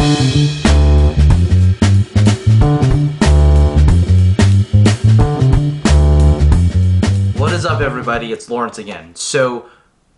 What is up, everybody? It's Lawrence again. So,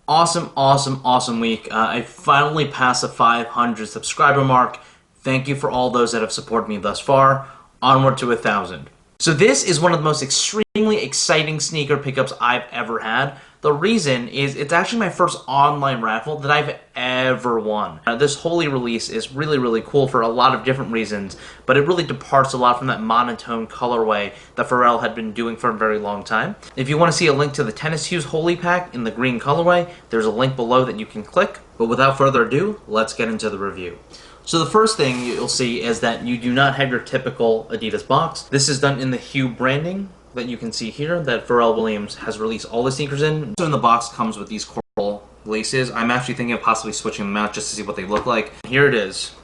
awesome week. I finally passed the 500 subscriber mark. Thank you for all those that have supported me thus far. Onward to 1,000. So this is one of the most extremely exciting sneaker pickups I've ever had. The reason is it's actually my first online raffle that I've ever won. This Holi release is really cool for a lot of different reasons, but it really departs a lot from that monotone colorway that Pharrell had been doing for a very long time. If you want to see a link to the Adidas Hu Holi pack in the green colorway, there's a link below that you can click. But without further ado, let's get into the review. So the first thing you'll see is that you do not have your typical Adidas box. This is done in the Hu branding that you can see here that Pharrell Williams has released all the sneakers in. So in the box comes with these coral laces. I'm actually thinking of possibly switching them out just to see what they look like. Here it is.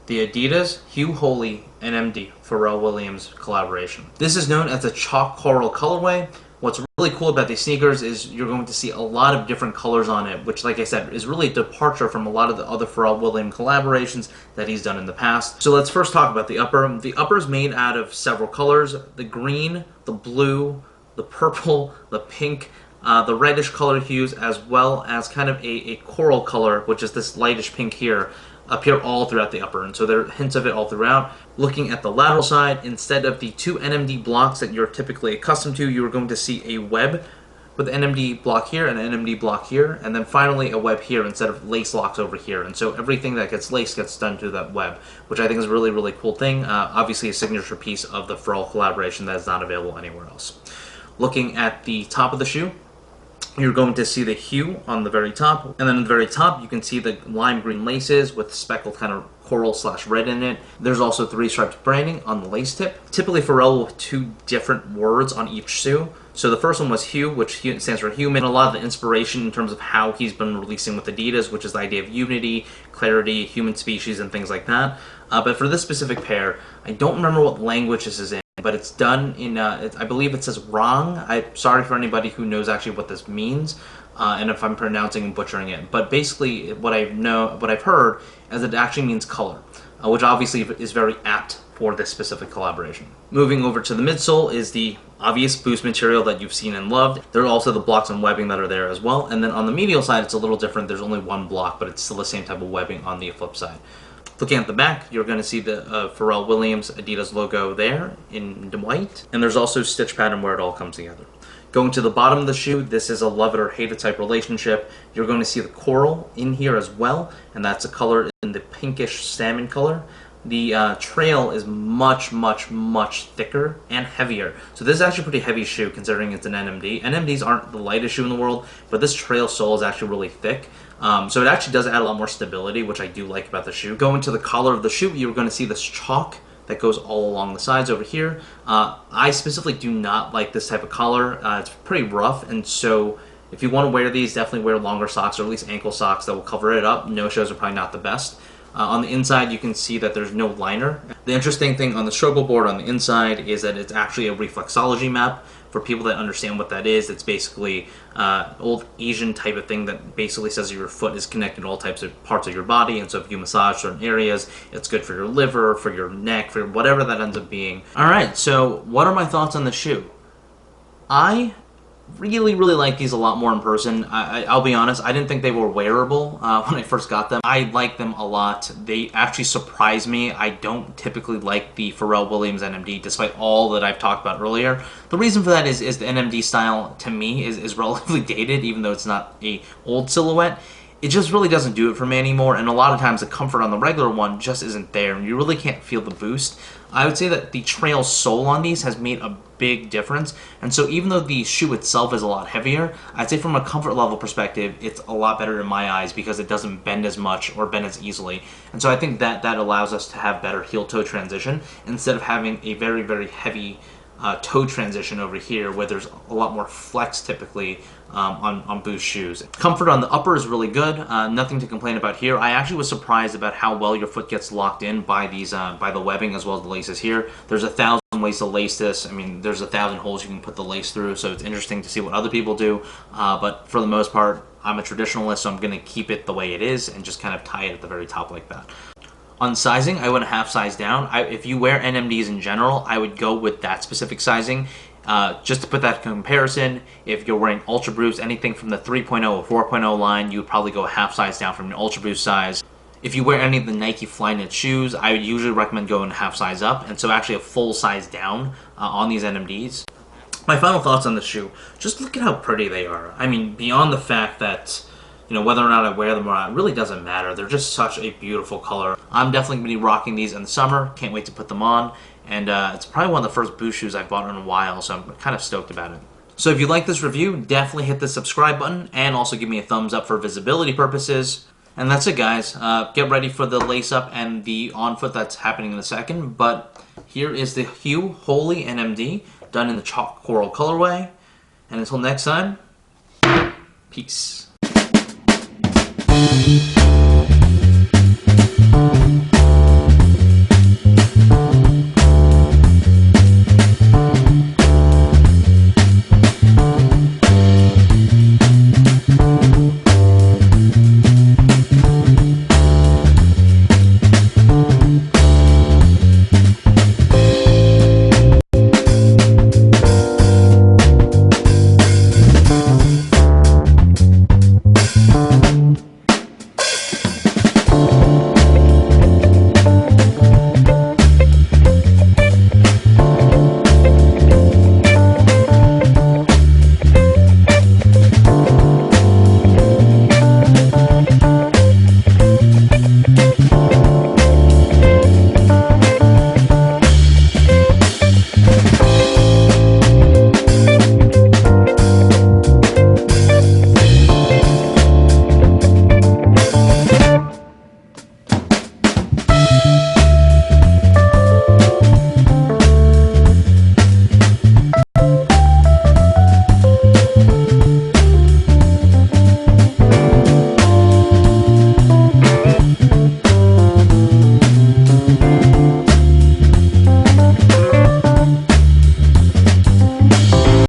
The Adidas Hu Holi NMD Pharrell Williams collaboration. This is known as the chalk coral colorway. What's really cool about these sneakers is you're going to see a lot of different colors on it, which, like I said, is really a departure from a lot of the other Pharrell Williams collaborations that he's done in the past. So let's first talk about the upper. The upper is made out of several colors: the green, the blue, the purple, the pink, the reddish colored hues, as well as kind of a coral color, which is this lightish pink here, appear all throughout the upper, and so there are hints of it all throughout. Looking at the lateral side, instead of the two NMD blocks that you're typically accustomed to, you're going to see a web with an NMD block here and an NMD block here, and then finally a web here instead of lace locks over here. And so everything that gets laced gets done through that web, which I think is a really cool thing. Obviously a signature piece of the Pharrell collaboration that is not available anywhere else. Looking at the top of the shoe, you're going to see the Hu on the very top, and then at the very top you can see the lime green laces with speckled kind of coral / red in it. There's also 3 striped branding on the lace tip. Typically Pharrell with 2 different words on each shoe. So the first one was Hu, which stands for human. A lot of the inspiration in terms of how he's been releasing with Adidas, which is the idea of unity, clarity, human species, and things like that. But for this specific pair, I don't remember what language this is in, but it's done in, I believe it says wrong. I'm sorry for anybody who knows actually what this means, and if I'm pronouncing and butchering it. But basically, what I've heard is that it actually means color, which obviously is very apt for this specific collaboration. Moving over to the midsole is the obvious boost material that you've seen and loved. There are also the blocks and webbing that are there as well. And then on the medial side, it's a little different. There's only 1 block, but it's still the same type of webbing on the flip side. Looking at the back, you're going to see the Pharrell Williams Adidas logo there in white, and there's also stitch pattern where it all comes together. Going to the bottom of the shoe, this is a love it or hate it type relationship. You're going to see the coral in here as well, and that's a color in the pinkish salmon color. The trail is much thicker and heavier. So this is actually a pretty heavy shoe considering it's an NMD. NMDs aren't the lightest shoe in the world, but this trail sole is actually really thick. So it actually does add a lot more stability, which I do like about the shoe. Going to the collar of the shoe, you're going to see this chalk that goes all along the sides over here. I specifically do not like this type of collar. It's pretty rough, and so if you want to wear these, definitely wear longer socks or at least ankle socks that will cover it up. No-shows are probably not the best. On the inside, you can see that there's no liner. The interesting thing on the struggle board on the inside is that it's actually a reflexology map. For people that understand what that is, it's basically old Asian type of thing that basically says your foot is connected to all types of parts of your body, and so if you massage certain areas, it's good for your liver, for your neck, for whatever that ends up being. Alright, so what are my thoughts on the shoe? I really like these a lot more in person. I'll be honest, I didn't think they were wearable when I first got them. I like them a lot. They actually surprise me. I don't typically like the Pharrell Williams NMD, despite all that I've talked about earlier. The reason for that is the NMD style, to me, is relatively dated, even though it's not a old silhouette. It just really doesn't do it for me anymore, and a lot of times the comfort on the regular one just isn't there, and you really can't feel the boost. I would say that the trail sole on these has made a big difference, and so even though the shoe itself is a lot heavier, I'd say from a comfort level perspective, it's a lot better in my eyes because it doesn't bend as much or bend as easily, and so I think that allows us to have better heel-toe transition instead of having a very heavy toe transition over here where there's a lot more flex typically on Boost shoes. Comfort on the upper is really good. Nothing to complain about here. I actually was surprised about how well your foot gets locked in by these by the webbing as well as the laces here. There's 1,000 ways to lace this. I mean, there's 1,000 holes you can put the lace through, so it's interesting to see what other people do. But for the most part, I'm a traditionalist, so I'm going to keep it the way it is and just kind of tie it at the very top like that. On sizing, I went a half size down. If you wear NMDs in general, I would go with that specific sizing. Just to put that in comparison, if you're wearing Ultra Boost, anything from the 3.0 or 4.0 line, you would probably go a half size down from your Ultra Boost size. If you wear any of the Nike Flyknit shoes, I would usually recommend going half size up, and so actually a full size down on these NMDs. My final thoughts on this shoe, just look at how pretty they are. I mean, beyond the fact that, whether or not I wear them or not, it really doesn't matter. They're just such a beautiful color. I'm definitely going to be rocking these in the summer. Can't wait to put them on. And it's probably one of the first Boost shoes I've bought in a while, so I'm kind of stoked about it. So if you like this review, definitely hit the subscribe button and also give me a thumbs up for visibility purposes. And that's it, guys. Get ready for the lace up and the on foot that's happening in a second. But here is the Hu Holi NMD done in the chalk coral colorway. And until next time, peace.